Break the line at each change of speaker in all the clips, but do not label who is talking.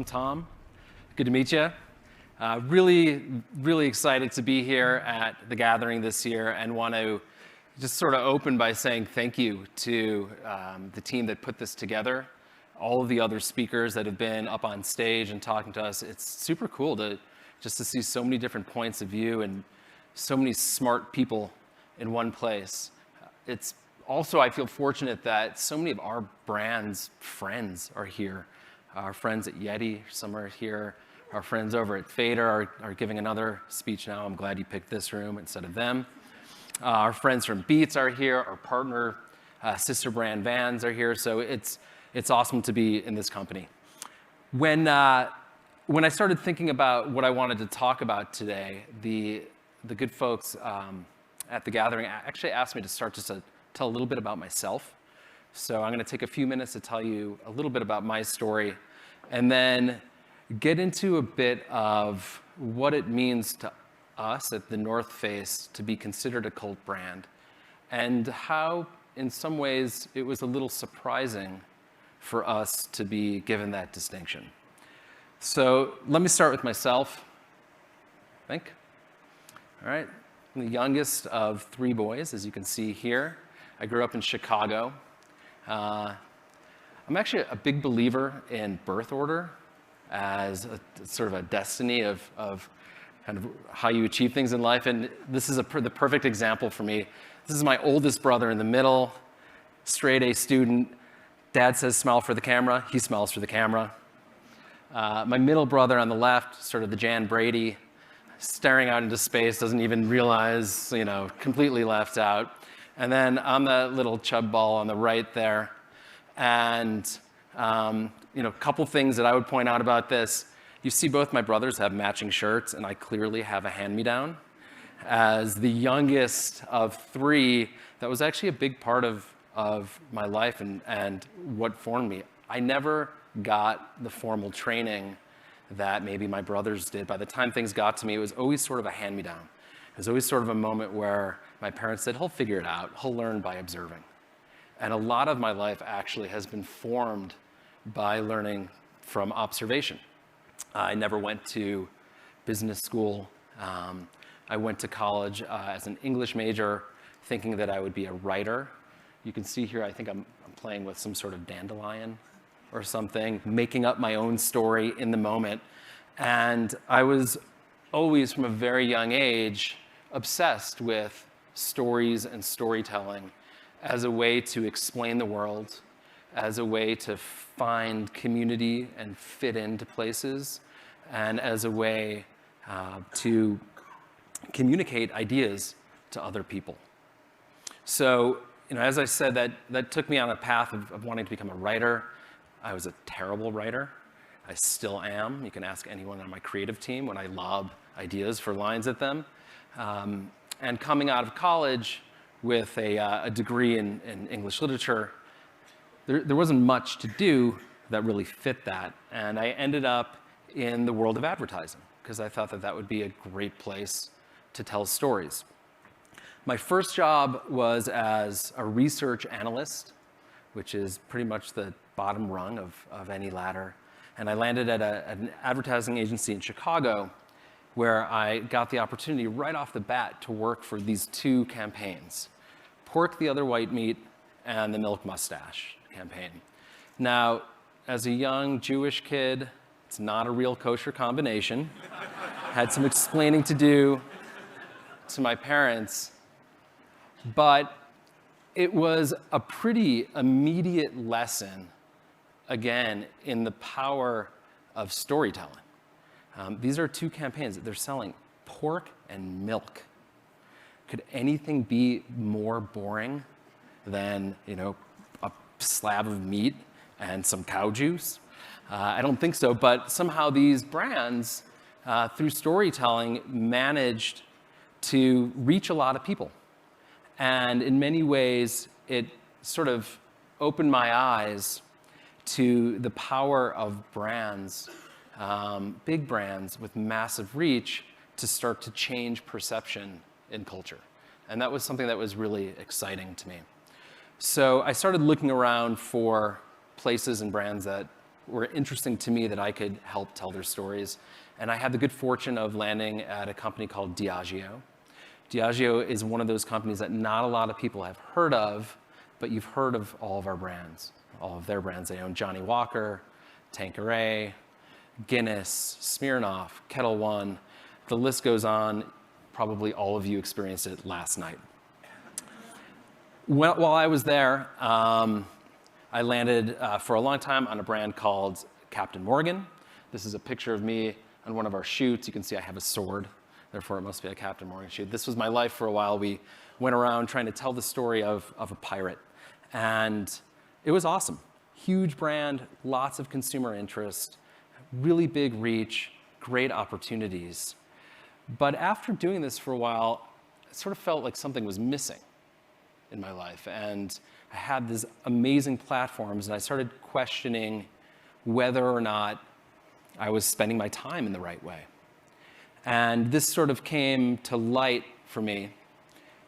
I'm Tom. Good to meet you. Really excited to be here at the gathering this year and want to just sort of open by saying thank you to the team that put this together, all of the other speakers that have been up on stage and talking to us. It's super cool to see so many different points of view and so many smart people in one place. It's also, I feel fortunate that so many of our brand's friends are here. Our friends at Yeti, some are here. Our friends over at Fader are giving another speech now. I'm glad you picked this room instead of them. Our friends from Beats are here. Our partner, sister brand Vans are here. So it's awesome to be in this company. When I started thinking about what I wanted to talk about today, the good folks at the gathering actually asked me to start just to tell a little bit about myself. So I'm going to take a few minutes to tell you a little bit about my story and then get into a bit of what it means to us at the North Face to be considered a cult brand and how, in some ways, it was a little surprising for us to be given that distinction. So let me start with myself, I think. All right, I'm the youngest of 3 boys, as you can see here. I grew up in Chicago. I'm actually a big believer in birth order as sort of a destiny of kind of how you achieve things in life. And this is the perfect example for me. This is my oldest brother in the middle, straight A student. Dad says smile for the camera. He smiles for the camera. My middle brother on the left, sort of the Jan Brady, staring out into space, doesn't even realize, completely left out. And then I'm the little chub ball on the right there. And, a couple things that I would point out about this. You see both my brothers have matching shirts, and I clearly have a hand-me-down. As the youngest of 3, that was actually a big part of my life and what formed me. I never got the formal training that maybe my brothers did. By the time things got to me, it was always sort of a hand-me-down. It was always sort of a moment where my parents said, he'll figure it out. He'll learn by observing. And a lot of my life actually has been formed by learning from observation. I never went to business school. I went to college as an English major, thinking that I would be a writer. You can see here, I think I'm playing with some sort of dandelion or something, making up my own story in the moment. And I was always, from a very young age, obsessed with stories and storytelling as a way to explain the world, as a way to find community and fit into places, and as a way to communicate ideas to other people. So, as I said, that took me on a path of wanting to become a writer. I was a terrible writer. I still am. You can ask anyone on my creative team when I lob ideas for lines at them. And coming out of college with a degree in English literature, there wasn't much to do that really fit that. And I ended up in the world of advertising because I thought that would be a great place to tell stories. My first job was as a research analyst, which is pretty much the bottom rung of any ladder. And I landed at an advertising agency in Chicago where I got the opportunity right off the bat to work for these 2 campaigns, Pork the Other White Meat and the Milk Mustache campaign. Now, as a young Jewish kid, it's not a real kosher combination. Had some explaining to do to my parents, but it was a pretty immediate lesson, again, in the power of storytelling. These are 2 campaigns that they're selling pork and milk. Could anything be more boring than, a slab of meat and some cow juice? I don't think so, but somehow these brands, through storytelling, managed to reach a lot of people. And in many ways, it sort of opened my eyes to the power of brands, big brands with massive reach, to start to change perception in culture. And that was something that was really exciting to me. So I started looking around for places and brands that were interesting to me that I could help tell their stories. And I had the good fortune of landing at a company called Diageo. Diageo is one of those companies that not a lot of people have heard of, but you've heard of all of our brands, all of their brands. They own Johnnie Walker, Tanqueray, Guinness, Smirnoff, Kettle One. The list goes on. Probably all of you experienced it last night. While I was there, I landed for a long time on a brand called Captain Morgan. This is a picture of me on one of our shoots. You can see I have a sword, therefore it must be a Captain Morgan shoot. This was my life for a while. We went around trying to tell the story of a pirate, and it was awesome. Huge brand, lots of consumer interest, really big reach, great opportunities. But after doing this for a while, it sort of felt like something was missing in my life. And I had these amazing platforms, and I started questioning whether or not I was spending my time in the right way. And this sort of came to light for me.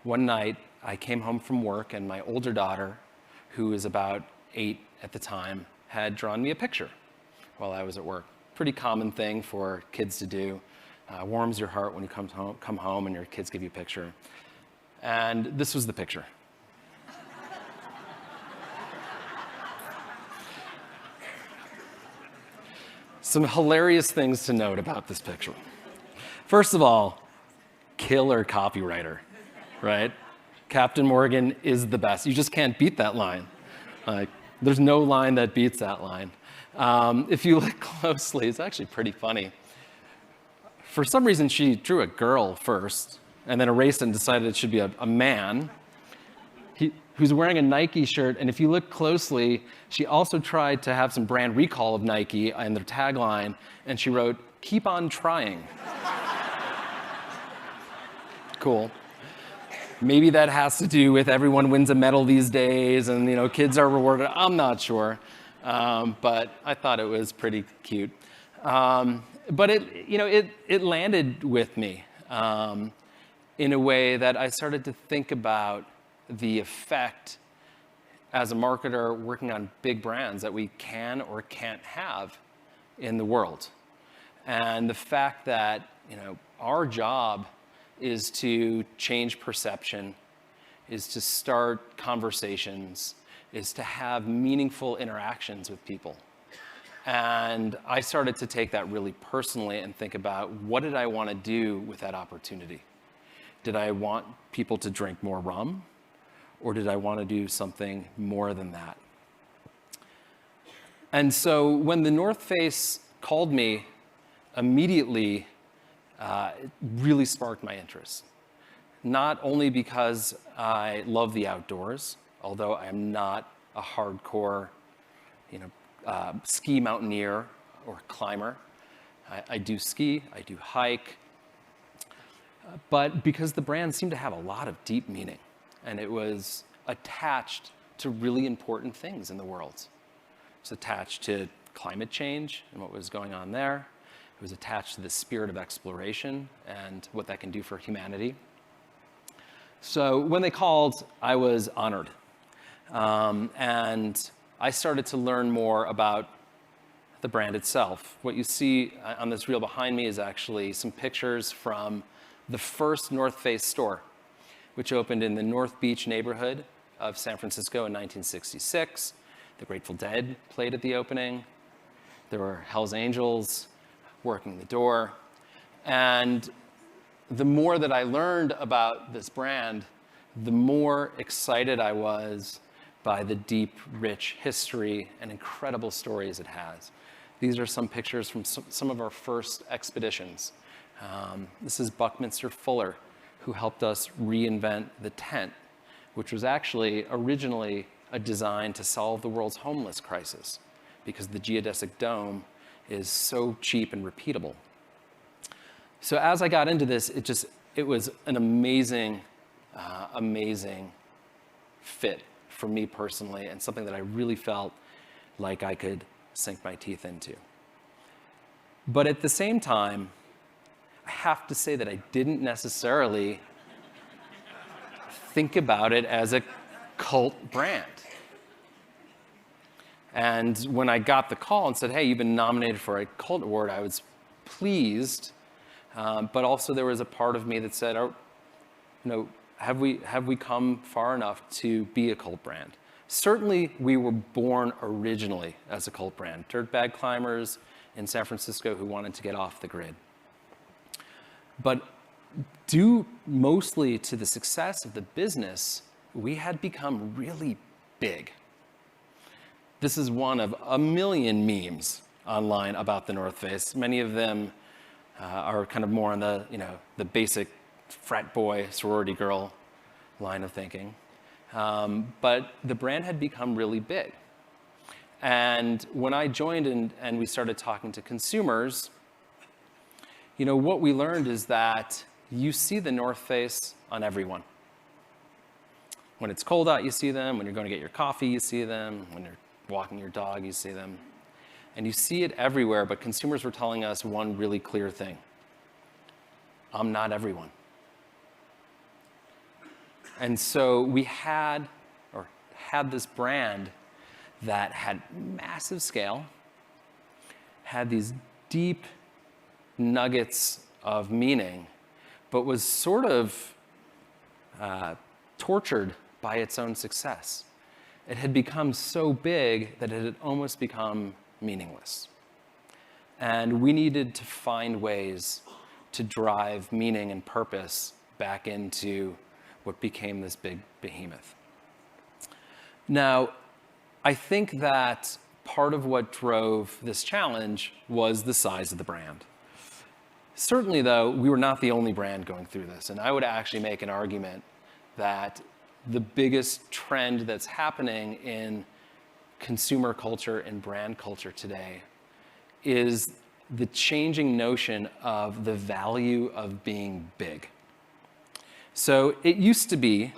One night, I came home from work, and my older daughter, who was about 8 at the time, had drawn me a picture while I was at work. Pretty common thing for kids to do. Warms your heart when you come home and your kids give you a picture. And this was the picture. Some hilarious things to note about this picture. First of all, killer copywriter, right? Captain Morgan is the best. You just can't beat that line. There's no line that beats that line. If you look closely, it's actually pretty funny. For some reason, she drew a girl first, and then erased and decided it should be a man who's wearing a Nike shirt. And if you look closely, she also tried to have some brand recall of Nike and their tagline, and she wrote, "Keep on trying." Cool. Maybe that has to do with everyone wins a medal these days, and kids are rewarded. I'm not sure, but I thought it was pretty cute. But it landed with me in a way that I started to think about the effect as a marketer working on big brands that we can or can't have in the world. And the fact that our job is to change perception, is to start conversations, is to have meaningful interactions with people. And I started to take that really personally and think about, what did I want to do with that opportunity? Did I want people to drink more rum? Or did I want to do something more than that? And so when the North Face called me, immediately, it really sparked my interest. Not only because I love the outdoors, although I am not a hardcore, ski mountaineer or climber. I do ski, I do hike, but because the brand seemed to have a lot of deep meaning, and it was attached to really important things in the world. It was attached to climate change and what was going on there. It was attached to the spirit of exploration and what that can do for humanity. So when they called, I was honored. And I started to learn more about the brand itself. What you see on this reel behind me is actually some pictures from the first North Face store, which opened in the North Beach neighborhood of San Francisco in 1966. The Grateful Dead played at the opening. There were Hell's Angels working the door. And the more that I learned about this brand, the more excited I was by the deep, rich history and incredible stories it has. These are some pictures from some of our first expeditions. This is Buckminster Fuller, who helped us reinvent the tent, which was actually originally a design to solve the world's homeless crisis, because the geodesic dome is so cheap and repeatable. So as I got into this, it was an amazing, amazing fit for me personally, and something that I really felt like I could sink my teeth into. But at the same time, I have to say that I didn't necessarily think about it as a cult brand. And when I got the call and said, hey, you've been nominated for a Cult Award, I was pleased. But also there was a part of me that said, oh, have we come far enough to be a cult brand? Certainly, we were born originally as a cult brand. Dirtbag climbers in San Francisco who wanted to get off the grid. But due mostly to the success of the business, we had become really big. This is one of a million memes online about the North Face. Many of them are kind of more on the basic frat boy, sorority girl line of thinking. But the brand had become really big. And when I joined and we started talking to consumers, what we learned is that you see the North Face on everyone. When it's cold out, you see them. When you're going to get your coffee, you see them. When you're walking your dog, you see them. And you see it everywhere, but consumers were telling us one really clear thing. I'm not everyone. And so we had this brand that had massive scale, had these deep nuggets of meaning, but was sort of tortured by its own success. It had become so big that it had almost become meaningless. And we needed to find ways to drive meaning and purpose back into what became this big behemoth. Now, I think that part of what drove this challenge was the size of the brand. Certainly, though, we were not the only brand going through this. And I would actually make an argument that the biggest trend that's happening in consumer culture and brand culture today is the changing notion of the value of being big. So it used to be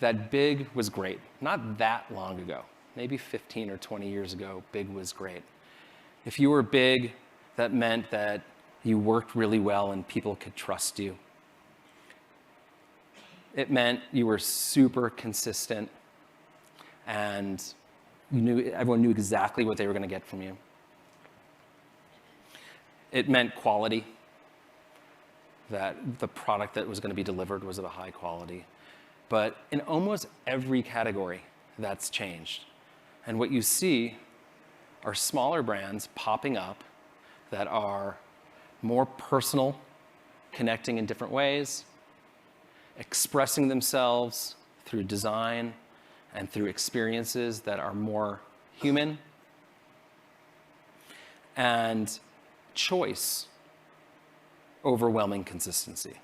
that big was great. Not that long ago, maybe 15 or 20 years ago, big was great. If you were big, that meant that you worked really well and people could trust you. It meant you were super consistent and everyone knew exactly what they were going to get from you. It meant quality, that the product that was going to be delivered was of a high quality. But in almost every category, that's changed. And what you see are smaller brands popping up that are more personal, connecting in different ways, expressing themselves through design and through experiences that are more human, and choice overwhelming consistency.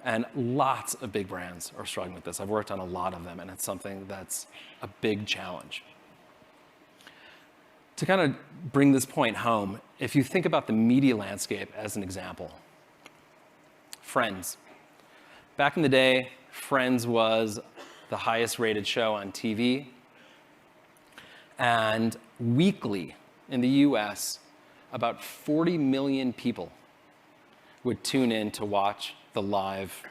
And lots of big brands are struggling with this. I've worked on a lot of them, and it's something that's a big challenge. To kind of bring this point home, if you think about the media landscape as an example, Friends. Back in the day, Friends was the highest rated show on TV. And weekly in the US, about 40 million people would tune in to watch the live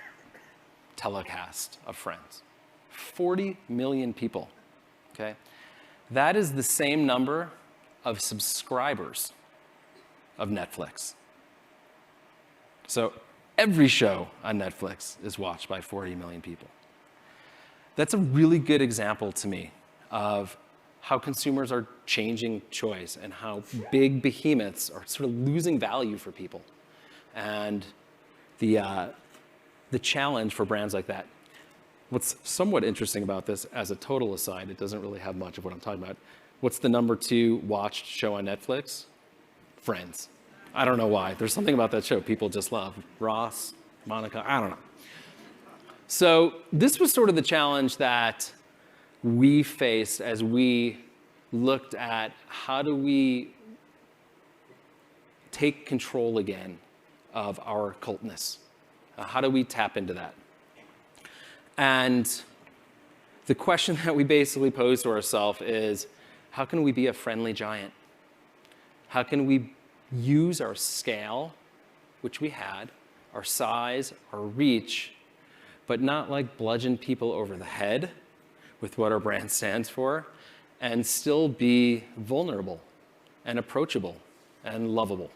telecast of Friends. 40 million people, okay? That is the same number of subscribers of Netflix. So every show on Netflix is watched by 40 million people. That's a really good example to me of how consumers are changing choice and how big behemoths are sort of losing value for people. And the challenge for brands like that. What's somewhat interesting about this, as a total aside, it doesn't really have much of what I'm talking about. What's the number 2 watched show on Netflix? Friends. I don't know why. There's something about that show people just love. Ross, Monica, I don't know. So this was sort of the challenge that we faced as we looked at how do we take control again of our cultness. How do we tap into that? And the question that we basically posed to ourselves is, how can we be a friendly giant? How can we use our scale, which we had, our size, our reach, but not like bludgeon people over the head with what our brand stands for, and still be vulnerable and approachable and lovable?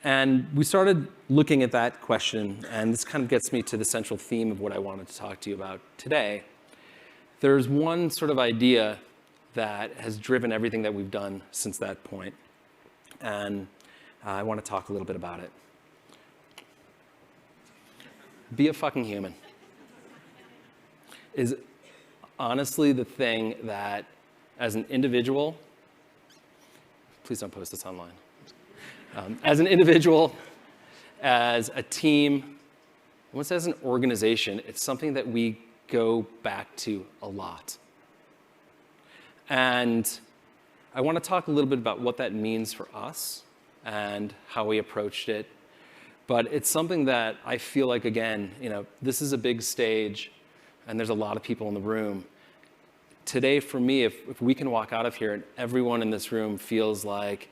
And we started looking at that question, and this kind of gets me to the central theme of what I wanted to talk to you about today. There's one sort of idea that has driven everything that we've done since that point, and I want to talk a little bit about it. Be a fucking human is honestly the thing that, as an individual, please don't post this online. As an individual, as a team, once as an organization, it's something that we go back to a lot. And I want to talk a little bit about what that means for us and how we approached it. But it's something that I feel like, again, this is a big stage, and there's a lot of people in the room. Today, for me, if we can walk out of here and everyone in this room feels like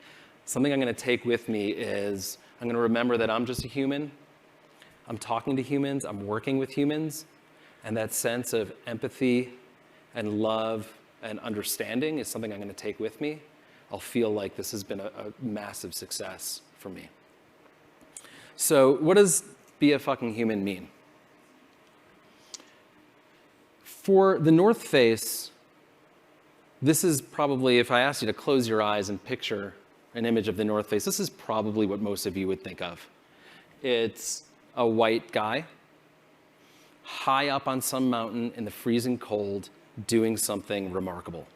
something I'm going to take with me is I'm going to remember that I'm just a human, I'm talking to humans, I'm working with humans, and that sense of empathy and love and understanding is something I'm going to take with me, I'll feel like this has been a massive success for me. So what does be a fucking human mean? For the North Face, this is probably, if I asked you to close your eyes and picture an image of the North Face, this is probably what most of you would think of. It's a white guy high up on some mountain in the freezing cold doing something remarkable.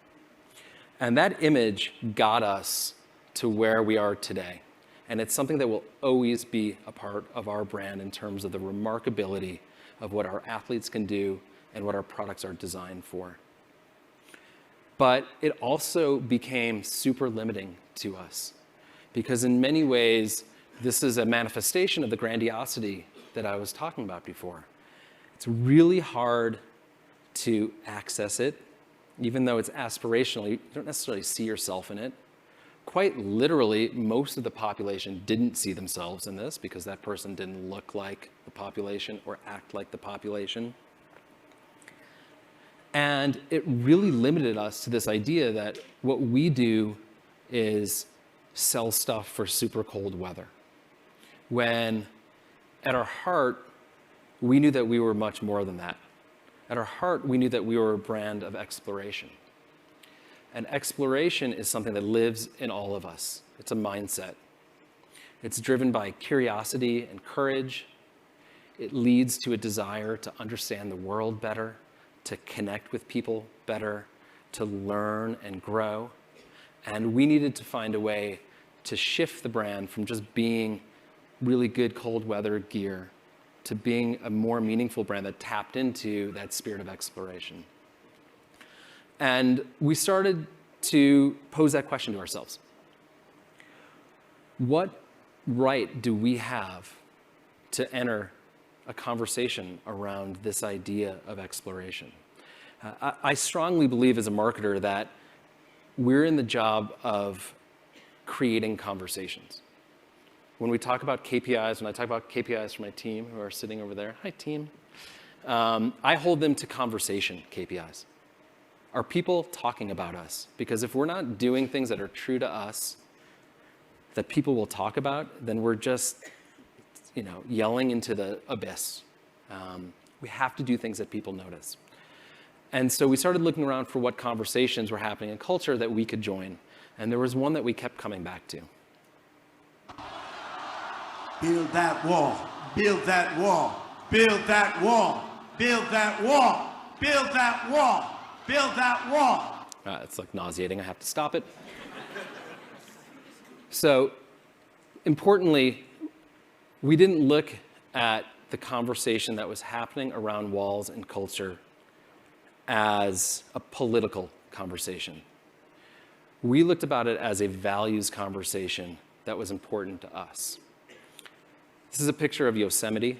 And that image got us to where we are today. And it's something that will always be a part of our brand in terms of the remarkability of what our athletes can do and what our products are designed for. But it also became super limiting to us because in many ways, this is a manifestation of the grandiosity that I was talking about before. It's really hard to access it, even though it's aspirational. You don't necessarily see yourself in it. Quite literally, most of the population didn't see themselves in this because that person didn't look like the population or act like the population. And it really limited us to this idea that what we do is sell stuff for super cold weather. When at our heart, we knew that we were much more than that. At our heart, we knew that we were a brand of exploration. And exploration is something that lives in all of us. It's a mindset. It's driven by curiosity and courage. It leads to a desire to understand the world better, to connect with people better, to learn and grow. And we needed to find a way to shift the brand from just being really good cold weather gear to being a more meaningful brand that tapped into that spirit of exploration. And we started to pose that question to ourselves. What right do we have to enter a conversation around this idea of exploration? I strongly believe as a marketer that we're in the job of creating conversations. When we talk about KPIs, when I talk about KPIs for my team who are sitting over there, hi team, I hold them to conversation KPIs. Are people talking about us? Because if we're not doing things that are true to us, that people will talk about, then we're just, yelling into the abyss. We have to do things that people notice. And so we started looking around for what conversations were happening in culture that we could join. And there was one that we kept coming back to.
Build that wall, build that wall, build that wall, build that wall, build that wall, build that wall.
It's like nauseating, I have to stop it. So, importantly, we didn't look at the conversation that was happening around walls and culture as a political conversation. We looked about it as a values conversation that was important to us. This is a picture of Yosemite,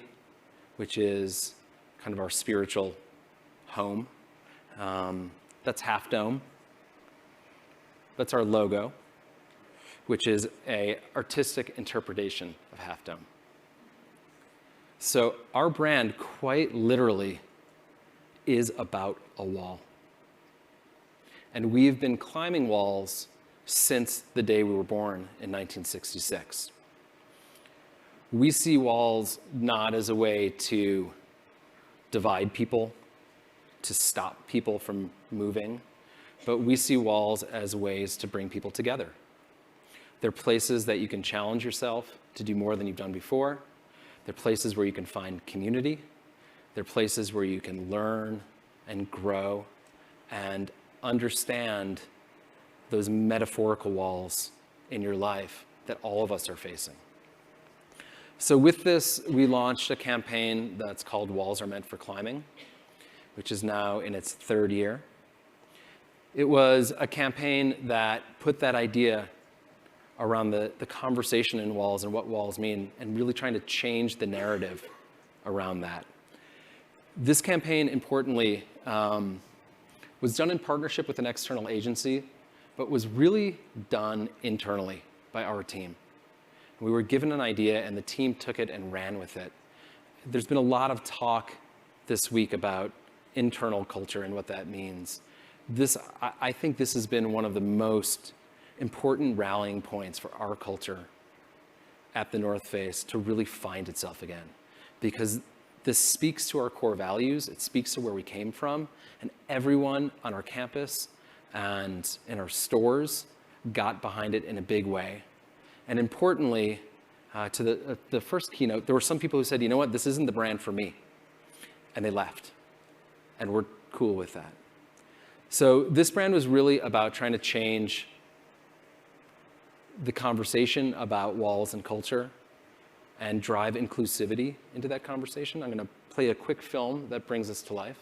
which is kind of our spiritual home. That's Half Dome. That's our logo, which is an artistic interpretation of Half Dome. So our brand quite literally is about a wall. And we've been climbing walls since the day we were born in 1966. We see walls not as a way to divide people, to stop people from moving, but we see walls as ways to bring people together. They're places that you can challenge yourself to do more than you've done before. They're places where you can find community. They're places where you can learn and grow and understand those metaphorical walls in your life that all of us are facing. So with this, we launched a campaign that's called Walls Are Meant for Climbing, which is now in its third year. It was a campaign that put that idea around the conversation in walls and what walls mean, and really trying to change the narrative around that. This campaign, importantly, was done in partnership with an external agency, but was really done internally by our team. We were given an idea, and the team took it and ran with it. There's been a lot of talk this week about internal culture and what that means. I think this has been one of the most important rallying points for our culture at the North Face to really find itself again. Because this speaks to our core values, it speaks to where we came from, and everyone on our campus and in our stores got behind it in a big way. And importantly, to the first keynote, there were some people who said, you know what, this isn't the brand for me. And they left. And we're cool with that. So this brand was really about trying to change the conversation about walls and culture and drive inclusivity into that conversation. I'm going to play a quick film that brings this to life.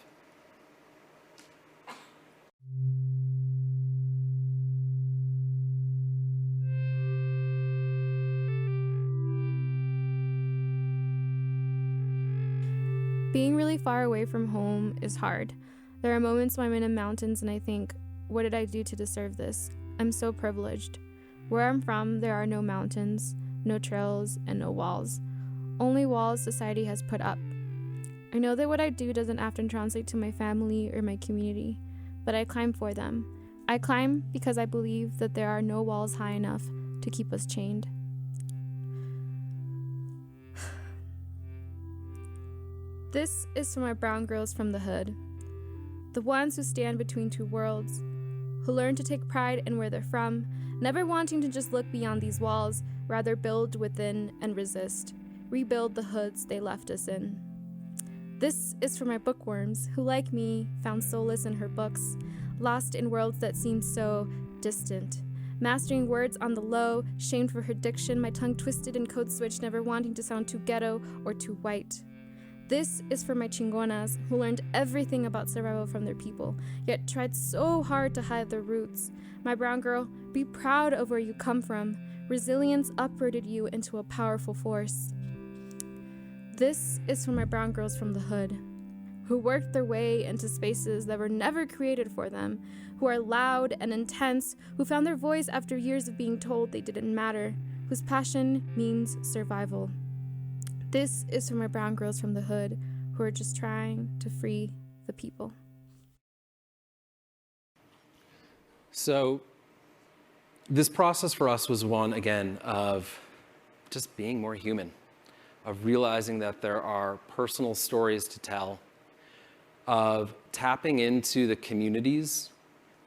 Being really far away from home is hard. There are moments when I'm in the mountains and I think, what did I do to deserve this? I'm so privileged. Where I'm from, there are no mountains, no trails, and no walls. Only walls society has put up. I know that what I do doesn't often translate to my family or my community, but I climb for them. I climb because I believe that there are no walls high enough to keep us chained. This is for my brown girls from the hood, the ones who stand between two worlds, who learn to take pride in where they're from, never wanting to just look beyond these walls, rather build within and resist, rebuild the hoods they left us in. This is for my bookworms, who like me, found solace in her books, lost in worlds that seem so distant, mastering words on the low, shamed for her diction, my tongue twisted and code switched, never wanting to sound too ghetto or too white. This is for my chingonas, who learned everything about survival from their people, yet tried so hard to hide their roots. My brown girl, be proud of where you come from. Resilience uprooted you into a powerful force. This is for my brown girls from the hood, who worked their way into spaces that were never created for them, who are loud and intense, who found their voice after years of being told they didn't matter, whose passion means survival. This is for my brown girls from the hood who are just trying to free the people.
So this process for us was one, again, of just being more human, of realizing that there are personal stories to tell, of tapping into the communities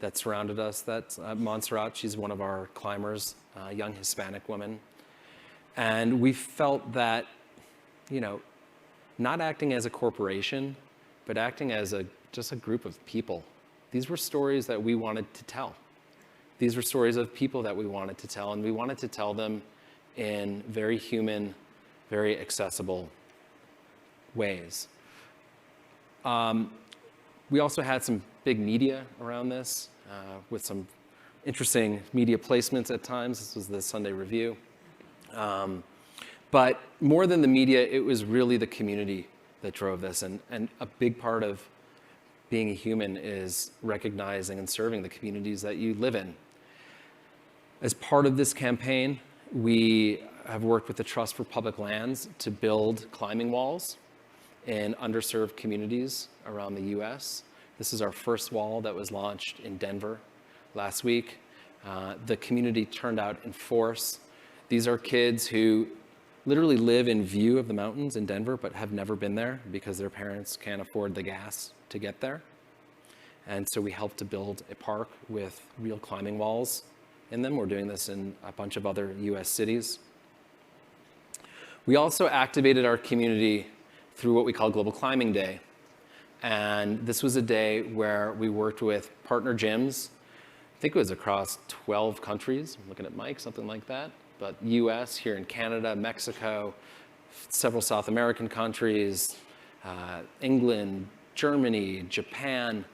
that surrounded us. That's Montserrat, she's one of our climbers, a young Hispanic woman. And we felt that, not acting as a corporation, but acting as just a group of people. These were stories that we wanted to tell. These were stories of people that we wanted to tell, and we wanted to tell them in very human, very accessible ways. We also had some big media around this, with some interesting media placements at times. This was the Sunday Review. But more than the media, it was really the community that drove this. And a big part of being a human is recognizing and serving the communities that you live in. As part of this campaign, we have worked with the Trust for Public Lands to build climbing walls in underserved communities around the US. This is our first wall that was launched in Denver last week. The community turned out in force. These are kids who literally live in view of the mountains in Denver, but have never been there because their parents can't afford the gas to get there. And so we helped to build a park with real climbing walls in them. We're doing this in a bunch of other US cities. We also activated our community through what we call Global Climbing Day. And this was a day where we worked with partner gyms. I think it was across 12 countries. I'm looking at Mike, something like that. But US, here in Canada, Mexico, several South American countries, England, Germany, Japan.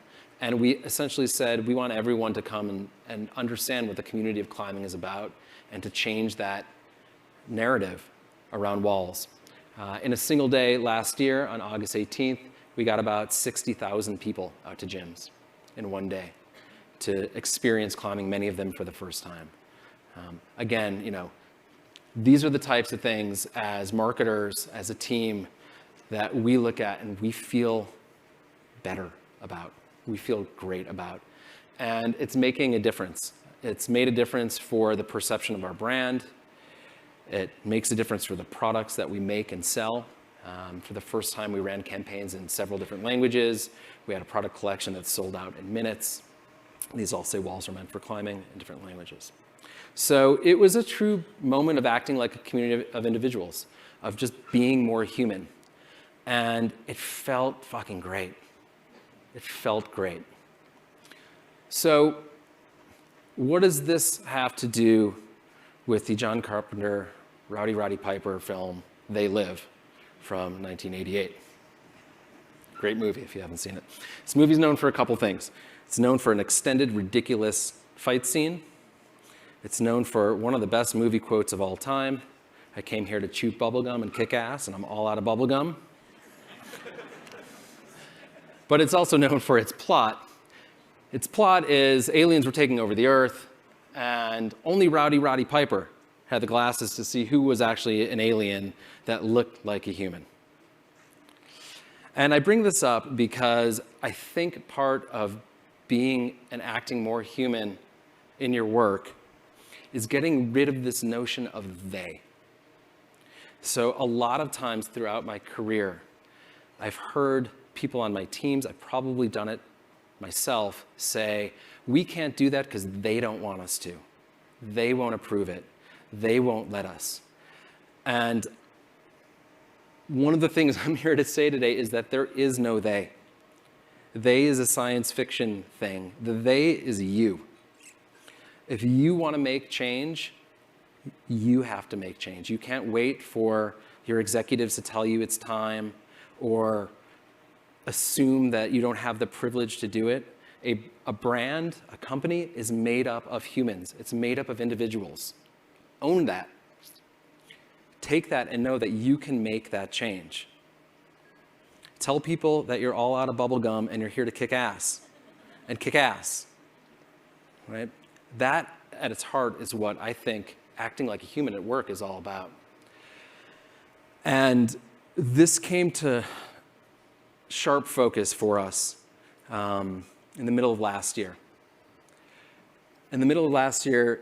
And we essentially said, we want everyone to come and understand what the community of climbing is about and to change that narrative around walls. In a single day last year, on August 18th, we got about 60,000 people out to gyms in one day to experience climbing, many of them for the first time. Again, these are the types of things as marketers, as a team, that we look at and we feel better about. We feel great about. And it's making a difference. It's made a difference for the perception of our brand. It makes a difference for the products that we make and sell. For the first time, we ran campaigns in several different languages. We had a product collection that sold out in minutes. These all say walls are meant for climbing in different languages. So it was a true moment of acting like a community of individuals, of just being more human. And it felt fucking great. It felt great. So what does this have to do with the John Carpenter, Rowdy Roddy Piper film, They Live, from 1988? Great movie if you haven't seen it. This movie's known for a couple things. It's known for an extended, ridiculous fight scene. It's known for one of the best movie quotes of all time. I came here to chew bubblegum and kick ass, and I'm all out of bubblegum. But it's also known for its plot. Its plot is aliens were taking over the Earth, and only Rowdy Roddy Piper had the glasses to see who was actually an alien that looked like a human. And I bring this up because I think part of being and acting more human in your work is getting rid of this notion of they. So a lot of times throughout my career, I've heard people on my teams, I've probably done it myself, say, we can't do that because they don't want us to. They won't approve it. They won't let us. And one of the things I'm here to say today is that there is no they. They is a science fiction thing. The they is you. If you want to make change, you have to make change. You can't wait for your executives to tell you it's time or assume that you don't have the privilege to do it. A brand, a company is made up of humans. It's made up of individuals. Own that. Take that and know that you can make that change. Tell people that you're all out of bubble gum and you're here to kick ass. And kick ass. Right? That, at its heart, is what I think acting like a human at work is all about. And this came to sharp focus for us in the middle of last year. In the middle of last year,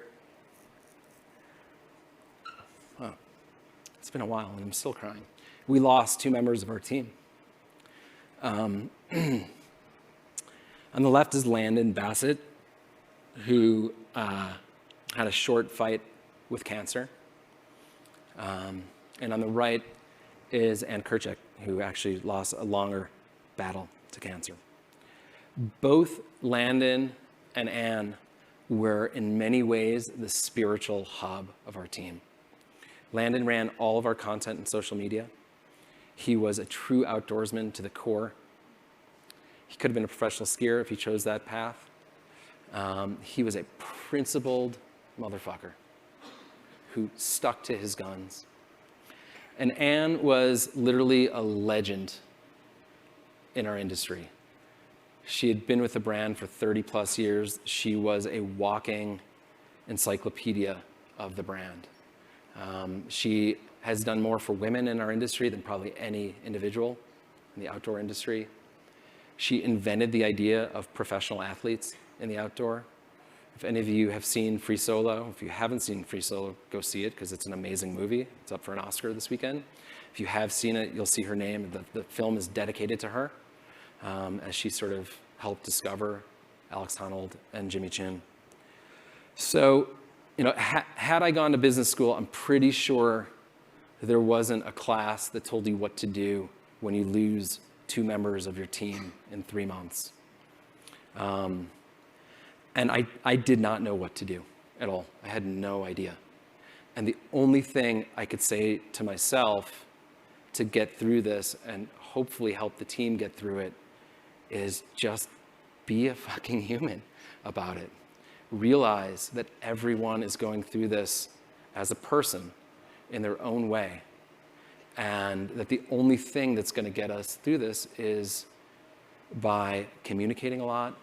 it's been a while and I'm still crying. We lost 2 members of our team. On the left is Landon Bassett, who had a short fight with cancer. And on the right is Ann Kerchak, who actually lost a longer battle to cancer. Both Landon and Ann were in many ways the spiritual hub of our team. Landon ran all of our content and social media. He was a true outdoorsman to the core. He could have been a professional skier if he chose that path. He was a principled motherfucker who stuck to his guns. And Ann was literally a legend in our industry. She had been with the brand for 30 plus years. She was a walking encyclopedia of the brand. She has done more for women in our industry than probably any individual in the outdoor industry. She invented the idea of professional athletes in the outdoor. If any of you have seen Free Solo, if you haven't seen Free Solo, go see it because it's an amazing movie. It's up for an Oscar this weekend. If you have seen it, you'll see her name. The film is dedicated to her as she sort of helped discover Alex Honnold and Jimmy Chin. So, had I gone to business school, I'm pretty sure there wasn't a class that told you what to do when you lose 2 members of your team in 3 months. And I did not know what to do at all. I had no idea. And the only thing I could say to myself to get through this and hopefully help the team get through it is just be a fucking human about it. Realize that everyone is going through this as a person in their own way. And that the only thing that's going to get us through this is by communicating a lot,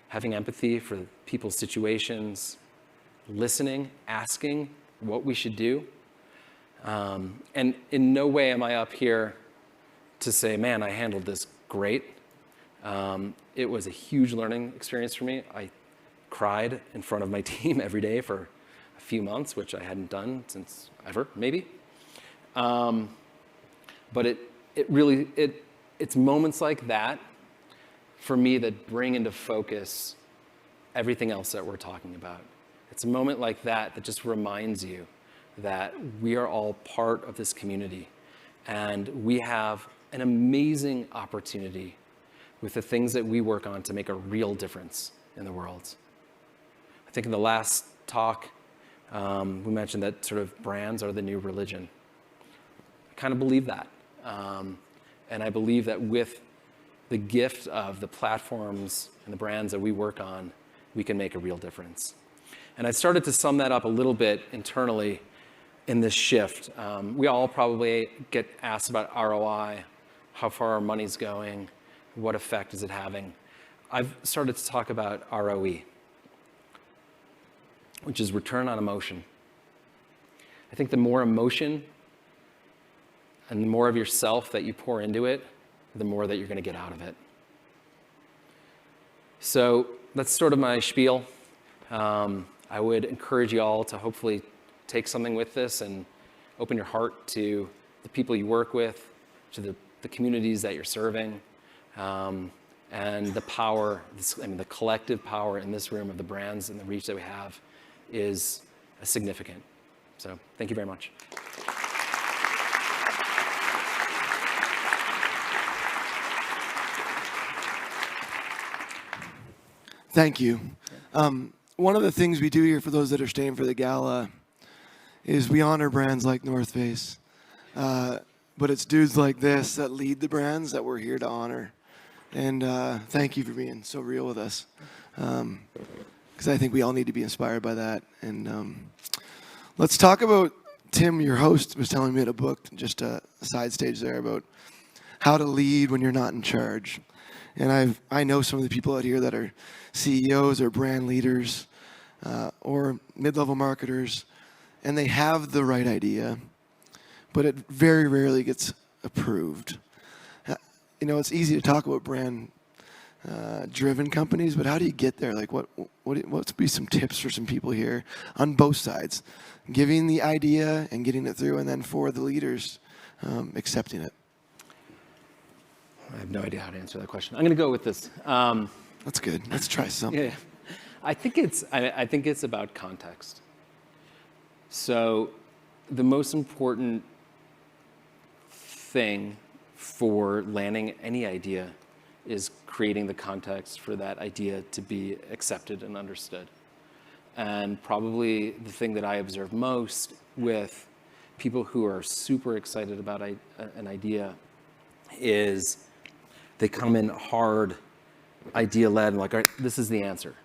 having empathy for people's situations, listening, asking what we should do. And in no way am I up here to say, man, I handled this great. It was a huge learning experience for me. I cried in front of my team every day for a few months, which I hadn't done since ever, maybe. But it's moments like that for me that bring into focus everything else that we're talking about. It's a moment like that that just reminds you that we are all part of this community and we have an amazing opportunity with the things that we work on to make a real difference in the world. I think in the last talk, we mentioned that sort of brands are the new religion. I kind of believe that. And I believe that with the gift of the platforms and the brands that we work on, we can make a real difference. And I started to sum that up a little bit internally in this shift. We all probably get asked about ROI, how far our money's going, what effect is it having. I've started to talk about ROE, which is return on emotion. I think the more emotion and the more of yourself that you pour into it, the more that you're going to get out of it. So that's sort of my spiel. I would encourage you all to hopefully take something with this and open your heart to the people you work with, to the communities that you're serving, and the power, the collective power in this room of the brands and the reach that we have is significant. So thank you very much.
Thank you. One of the things we do here for those that are staying for the gala is we honor brands like North Face. But it's dudes like this that lead the brands that we're here to honor. And thank you for being so real with us. Because I think we all need to be inspired by that. And let's talk about, Tim, your host, was telling me at a book, just a side stage there, about how to lead when you're not in charge. And I know some of the people out here that are CEOs or brand leaders or mid-level marketers, and they have the right idea, but it very rarely gets approved. It's easy to talk about brand driven companies, but how do you get there? Like, what would be some tips for some people here on both sides, giving the idea and getting it through, and then for the leaders accepting it?
I have no idea how to answer that question. I'm going to go with this.
That's good. Let's try something.
Yeah, I think it's about context. So, the most important thing for landing any idea is creating the context for that idea to be accepted and understood. And probably the thing that I observe most with people who are super excited about an idea is they come in hard, idea-led, and like, all right, this is the answer.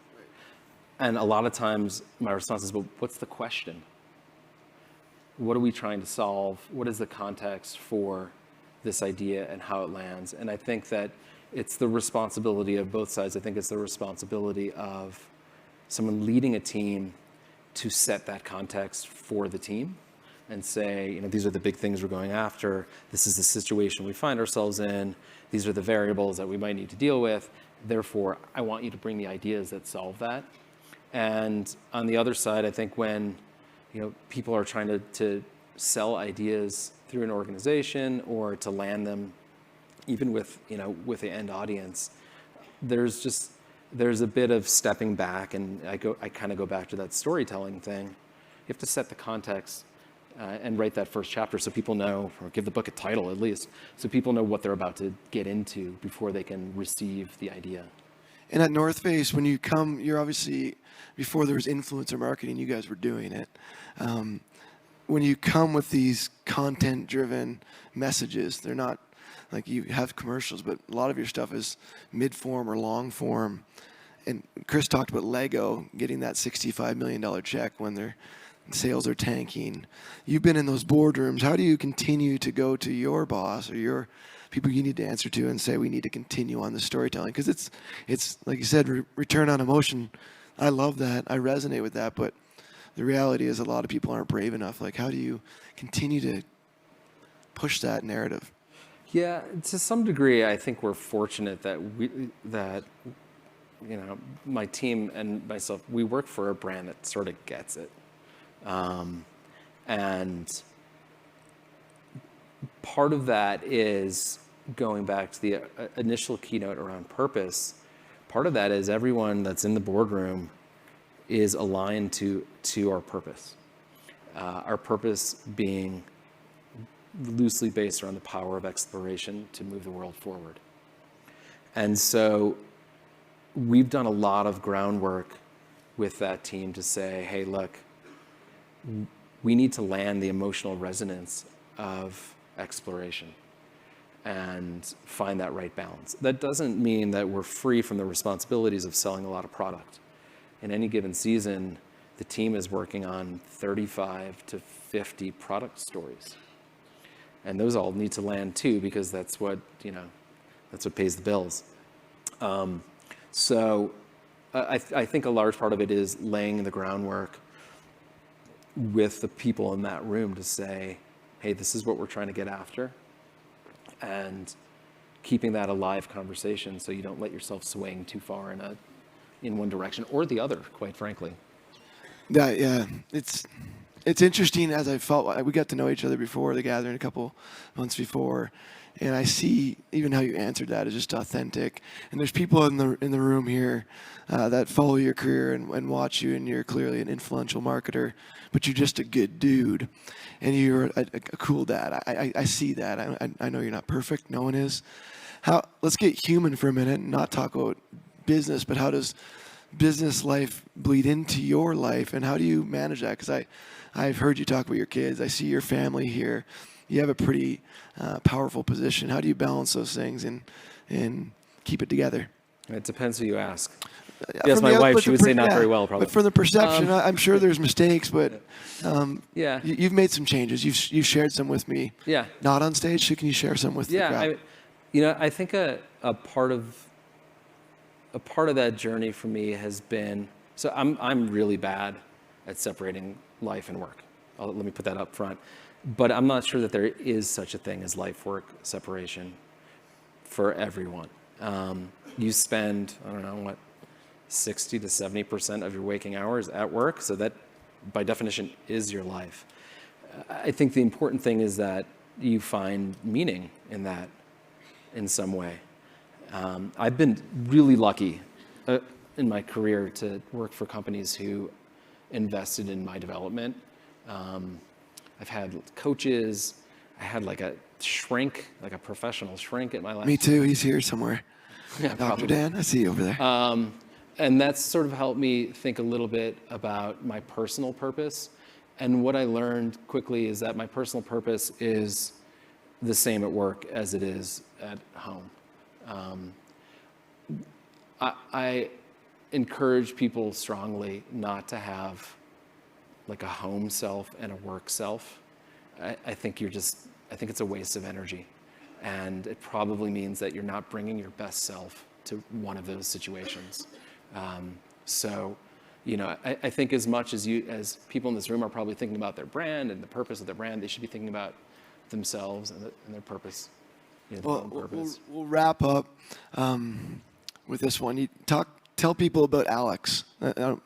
And a lot of times my response is, well, what's the question? What are we trying to solve? What is the context for this idea and how it lands? And I think that it's the responsibility of both sides. I think it's the responsibility of someone leading a team to set that context for the team and say, these are the big things we're going after. This is the situation we find ourselves in. These are the variables that we might need to deal with. Therefore, I want you to bring the ideas that solve that. And on the other side, I think when people are trying to sell ideas through an organization or to land them, even with the end audience, there's a bit of stepping back, and I kind of go back to that storytelling thing. You have to set the context and write that first chapter so people know, or give the book a title at least, so people know what they're about to get into before they can receive the idea.
And at North Face, when you come, you're obviously, before there was influencer marketing, you guys were doing it. When you come with these content-driven messages, they're not like you have commercials, but a lot of your stuff is mid-form or long-form. And Chris talked about Lego getting that $65 million check when their sales are tanking. You've been in those boardrooms. How do you continue to go to your boss or your people you need to answer to and say, we need to continue on the storytelling? Because it's like you said, return on emotion. I love that. I resonate with that. But the reality is a lot of people aren't brave enough. Like, how do you continue to push that narrative?
Yeah, to some degree, I think we're fortunate that my team and myself, we work for a brand that sort of gets it. And part of that is going back to the initial keynote around purpose. Part of that is everyone that's in the boardroom is aligned to our purpose. Our purpose being loosely based around the power of exploration to move the world forward. And so we've done a lot of groundwork with that team to say, hey, look, we need to land the emotional resonance of exploration and find that right balance. That doesn't mean that we're free from the responsibilities of selling a lot of product. In any given season, the team is working on 35 to 50 product stories. And those all need to land too, because that's what pays the bills. So I think a large part of it is laying the groundwork with the people in that room to say, hey, this is what we're trying to get after, and keeping that a live conversation so you don't let yourself swing too far in one direction or the other, quite frankly.
Yeah, it's interesting. As I felt, we got to know each other before the gathering a couple months before, and I see even how you answered that is just authentic. And there's people in the room here that follow your career and watch you, and you're clearly an influential marketer, but you're just a good dude, and you're a cool dad. I see that. I know you're not perfect. No one is. Let's get human for a minute and not talk about business, but how does business life bleed into your life, and how do you manage that? Because I've heard you talk about your kids. I see your family here. You have a pretty powerful position. How do you balance those things and keep it together?
It depends who you ask. Yes, my wife, she would say not very well, probably.
But for the perception, I'm sure there's mistakes, but
yeah,
you've made some changes. You've shared some with me.
Yeah.
Not on stage. So can you share some with the crowd?
I think a part of that journey for me has been, so I'm really bad at separating life and work. Let me put that up front. But I'm not sure that there is such a thing as life-work separation for everyone. You spend, 60 to 70% of your waking hours at work, so that by definition is your life. I think the important thing is that you find meaning in that in some way. I've been really lucky in my career to work for companies who invested in my development. I've had coaches. I had like a shrink, like a professional shrink at my last.
Me too. He's here somewhere.
Yeah,
Dr.
probably.
Dan, I see you over there.
And that's sort of helped me think a little bit about my personal purpose. And what I learned quickly is that my personal purpose is the same at work as it is at home. I encourage people strongly not to have like a home self and a work self. I think it's a waste of energy. And it probably means that you're not bringing your best self to one of those situations. I think as much as people in this room are probably thinking about their brand and the purpose of their brand, they should be thinking about themselves and their purpose.
We'll wrap up with this one. Tell people about Alex.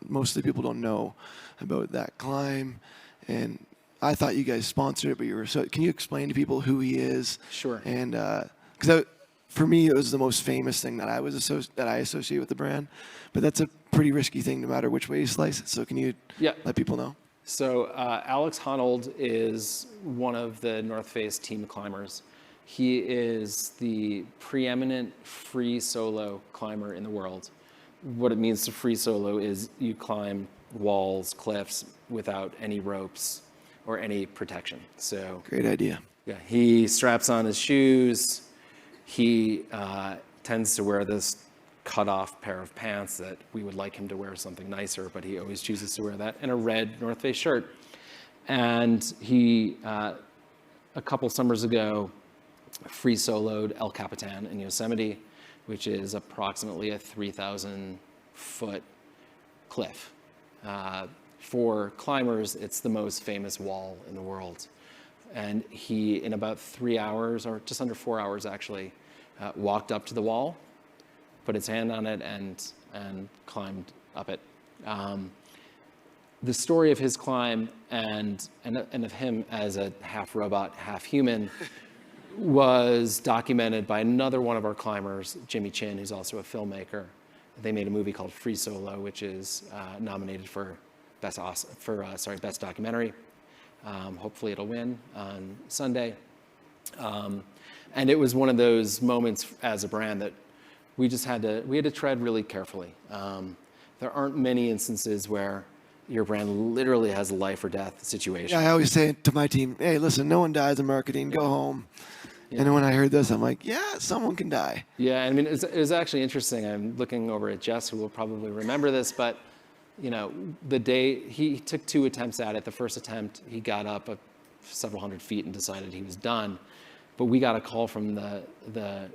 Most of the people don't know about that climb, and I thought you guys sponsored it, but you were. So can you explain to people who he is?
Sure.
And because for me, it was the most famous thing that I associate with the brand, but that's a pretty risky thing no matter which way you slice it. So can you let people know?
So Alex Honnold is one of the North Face team climbers. He is the preeminent free solo climber in the world. What it means to free solo is you climb walls, cliffs without any ropes or any protection. So
Great idea.
yeah, he straps on his shoes. He tends to wear this cut-off pair of pants that we would like him to wear something nicer, but he always chooses to wear that, and a red North Face shirt. And he, a couple summers ago, free soloed El Capitan in Yosemite, which is approximately a 3,000-foot cliff. For climbers, it's the most famous wall in the world. And he, in about 3 hours, or just under 4 hours actually, walked up to the wall, put his hand on it, and climbed up it. The story of his climb and of him as a half robot, half human was documented by another one of our climbers, Jimmy Chin, who's also a filmmaker. They made a movie called Free Solo, which is nominated for best documentary. Hopefully it'll win on Sunday. And it was one of those moments as a brand that we had to tread really carefully. There aren't many instances where your brand literally has a life or death situation.
Yeah, I always say to my team, hey, listen, no one dies in marketing, go home. Yeah. And then when I heard this, I'm like, yeah, someone can die.
Yeah, I mean, it was actually interesting. I'm looking over at Jess, who will probably remember this, but the day he took 2 attempts at it, the first attempt, he got up several hundred feet and decided he was done. But we got a call from the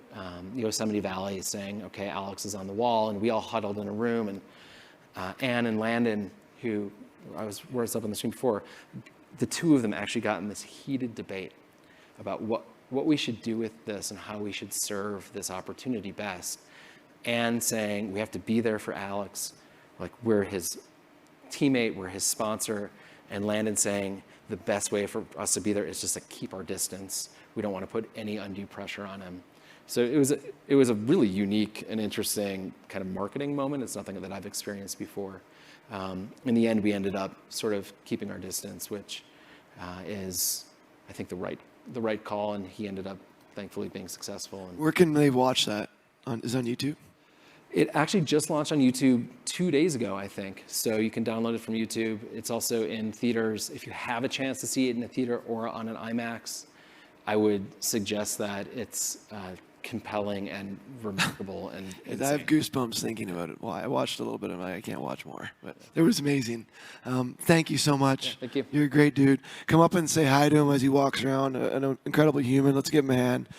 Yosemite Valley saying, okay, Alex is on the wall, and we all huddled in a room, and Ann and Landon, who were up on the screen before, the two of them actually got in this heated debate about what we should do with this and how we should serve this opportunity best. Ann saying, we have to be there for Alex, like we're his teammate, we're his sponsor, and Landon saying, the best way for us to be there is just to keep our distance. We don't want to put any undue pressure on him. So it was a really unique and interesting kind of marketing moment. It's nothing that I've experienced before. In the end, we ended up sort of keeping our distance, which is, I think, the right call, and he ended up thankfully being successful.
Where can they watch that? Is it on YouTube?
It actually just launched on YouTube 2 days ago, I think. So you can download it from YouTube. It's also in theaters. If you have a chance to see it in a theater or on an IMAX, I would suggest that it's compelling and remarkable and insane.
I have goosebumps thinking about it. Well, I watched a little bit of it. I can't watch more, but it was amazing. Thank you so much.
Yeah, thank you.
You're a great dude. Come up and say hi to him as he walks around. An incredible human. Let's give him a hand.